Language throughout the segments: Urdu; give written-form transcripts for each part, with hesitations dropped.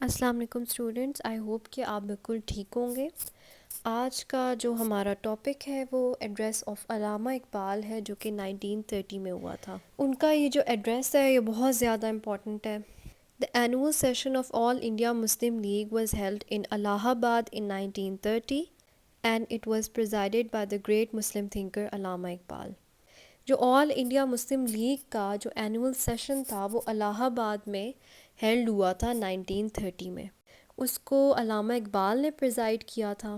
السلام علیکم اسٹوڈنٹس، آئی ہوپ کہ آپ بالکل ٹھیک ہوں گے۔ آج کا جو ہمارا ٹاپک ہے وہ ایڈریس آف علامہ اقبال ہے، جو کہ 1930 میں ہوا تھا۔ ان کا یہ جو ایڈریس ہے یہ بہت زیادہ امپورٹنٹ ہے۔ The annual session of All India Muslim League was held in Allahabad in 1930 and it was presided by the great Muslim thinker علامہ اقبال۔ جو آل انڈیا مسلم لیگ کا جو اینول سیشن تھا وہ الہ آباد میں ہیلڈ ہوا تھا 1930 میں۔ اس کو علامہ اقبال نے پریزائڈ کیا تھا۔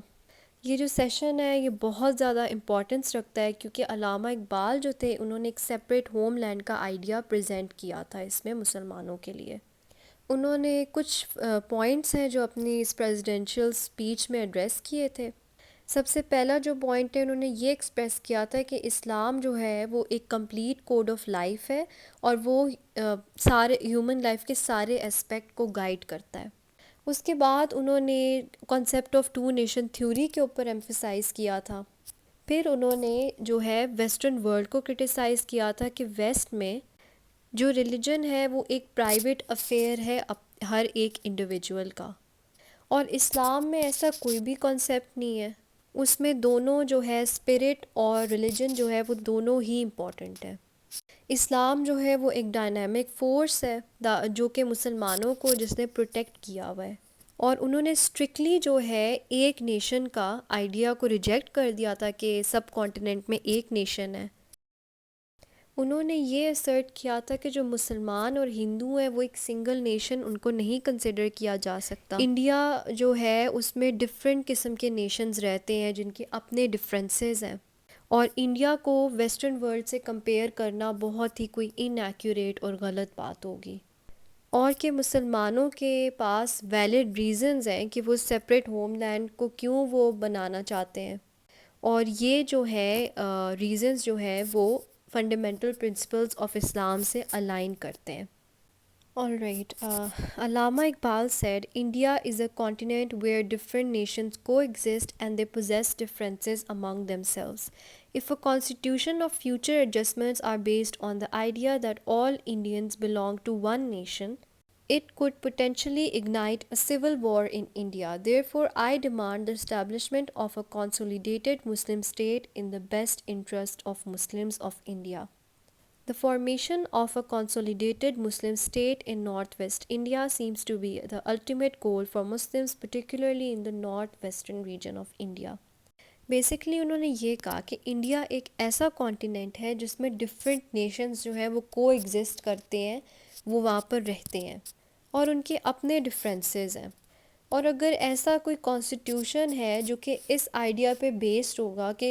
یہ جو سیشن ہے یہ بہت زیادہ امپورٹنس رکھتا ہے، کیونکہ علامہ اقبال جو تھے انہوں نے ایک سیپریٹ ہوم لینڈ کا آئیڈیا پریزنٹ کیا تھا اس میں مسلمانوں کے لیے۔ انہوں نے کچھ پوائنٹس ہیں جو اپنی اس پریزیڈنشیل اسپیچ میں ایڈریس کیے تھے۔ سب سے پہلا جو پوائنٹ ہے انہوں نے یہ ایکسپریس کیا تھا کہ اسلام جو ہے وہ ایک کمپلیٹ کوڈ آف لائف ہے، اور وہ سارے ہیومن لائف کے سارے اسپیکٹ کو گائیڈ کرتا ہے۔ اس کے بعد انہوں نے concept of two nation theory کے اوپر ایمفیسائز کیا تھا۔ پھر انہوں نے جو ہے ویسٹرن ورلڈ کو کرٹیسائز کیا تھا کہ ویسٹ میں جو ریلیجن ہے وہ ایک پرائیویٹ افیئر ہے ہر ایک انڈیویجول کا، اور اسلام میں ایسا کوئی بھی کانسیپٹ نہیں ہے۔ اس میں دونوں جو ہے اسپرٹ اور ریلیجن جو ہے وہ دونوں ہی امپورٹنٹ ہے۔ اسلام جو ہے وہ ایک ڈائنامک فورس ہے جو کہ مسلمانوں کو جس نے پروٹیکٹ کیا ہوا ہے، اور انہوں نے اسٹرکٹلی جو ہے ایک نیشن کا آئیڈیا کو ریجیکٹ کر دیا تھا کہ سب کانٹیننٹ میں ایک نیشن ہے۔ انہوں نے یہ اسرٹ کیا تھا کہ جو مسلمان اور ہندو ہیں وہ ایک سنگل نیشن ان کو نہیں کنسیڈر کیا جا سکتا۔ انڈیا جو ہے اس میں ڈفرینٹ قسم کے نیشنز رہتے ہیں جن کے اپنے ڈفرینسز ہیں، اور انڈیا کو ویسٹرن ورلڈ سے کمپیئر کرنا بہت ہی کوئی انیکوریٹ اور غلط بات ہوگی، اور کہ مسلمانوں کے پاس ویلڈ ریزنز ہیں کہ وہ سیپریٹ ہوم لینڈ کو کیوں وہ بنانا چاہتے ہیں، اور یہ جو ہے ریزنز جو ہے وہ فنڈامنٹل پرنسپلز آف اسلام سے الائن کرتے ہیں۔ All right. Allama Iqbal said, India is a continent where different nations coexist and they possess differences among themselves. If a constitution of future adjustments are based on the idea that all Indians belong to one nation, it could potentially ignite a civil war in India. Therefore, I demand the establishment of a consolidated Muslim state in the best interest of Muslims of India. The formation of a consolidated Muslim state in northwest India seems to be the ultimate goal for Muslims, particularly in the northwestern region of India. Basically انہوں نے یہ کہا کہ انڈیا ایک ایسا کانٹیننٹ ہے جس میں ڈفرینٹ نیشنز جو ہیں وہ کو ایگزسٹ کرتے ہیں، وہ وہاں پر رہتے ہیں، اور ان کے اپنے ڈفرینسز ہیں، اور اگر ایسا کوئی کانسٹیٹیوشن ہے جو کہ اس آئیڈیا پہ بیسڈ ہوگا کہ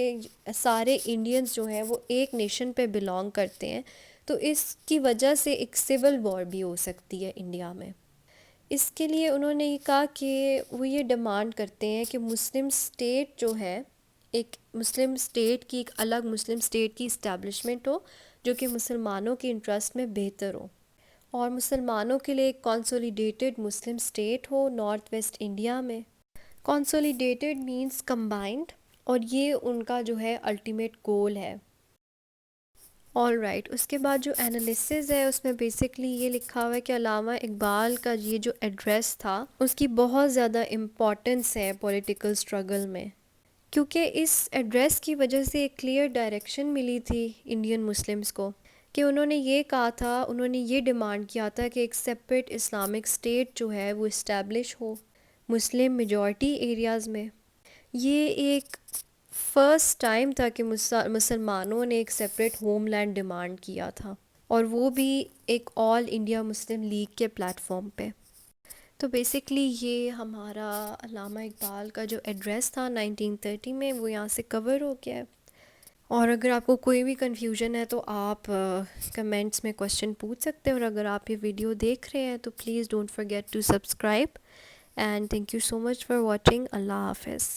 سارے انڈینز جو ہیں وہ ایک نیشن پہ بلانگ کرتے ہیں، تو اس کی وجہ سے ایک سول وار بھی ہو سکتی ہے انڈیا میں۔ اس کے لیے انہوں نے یہ کہا کہ وہ یہ ڈیمانڈ کرتے ہیں کہ مسلم اسٹیٹ جو ہے، ایک مسلم اسٹیٹ کی ایک الگ مسلم اسٹیٹ کی اسٹیبلشمنٹ ہو جو کہ مسلمانوں کے انٹرسٹ میں بہتر ہو، اور مسلمانوں کے لیے ایک کنسولیڈیٹڈ مسلم اسٹیٹ ہو نارتھ ویسٹ انڈیا میں۔ کنسولیڈیٹڈ مینس کمبائنڈ، اور یہ ان کا جو ہے الٹیمیٹ گول ہے۔ آل رائٹ، اس کے بعد جو انالیسز ہے اس میں بیسکلی یہ لکھا ہوا ہے کہ علامہ اقبال کا یہ جو ایڈریس تھا اس کی بہت زیادہ امپورٹنس ہے پولیٹیکل اسٹرگل میں، کیونکہ اس ایڈریس کی وجہ سے ایک کلیئر ڈائریکشن ملی تھی انڈین مسلمز کو، کہ انہوں نے یہ کہا تھا، انہوں نے یہ ڈیمانڈ کیا تھا کہ ایک سیپریٹ اسلامک اسٹیٹ جو ہے وہ اسٹیبلش ہو مسلم میجورٹی ایریاز میں۔ یہ ایک فرسٹ ٹائم تھا کہ مسلمانوں نے ایک سیپریٹ ہوم لینڈ ڈیمانڈ کیا تھا، اور وہ بھی ایک آل انڈیا مسلم لیگ کے پلیٹ فارم پہ۔ تو بیسکلی یہ ہمارا علامہ اقبال کا جو ایڈریس تھا 1930 میں وہ یہاں سے کور ہو گیا ہے، اور اگر آپ کو کوئی بھی کنفیوژن ہے تو آپ کمنٹس میں کوشچن پوچھ سکتے ہیں، اور اگر آپ یہ ویڈیو دیکھ رہے ہیں تو please don't forget to subscribe, and thank you so much for watching. اللہ حافظ۔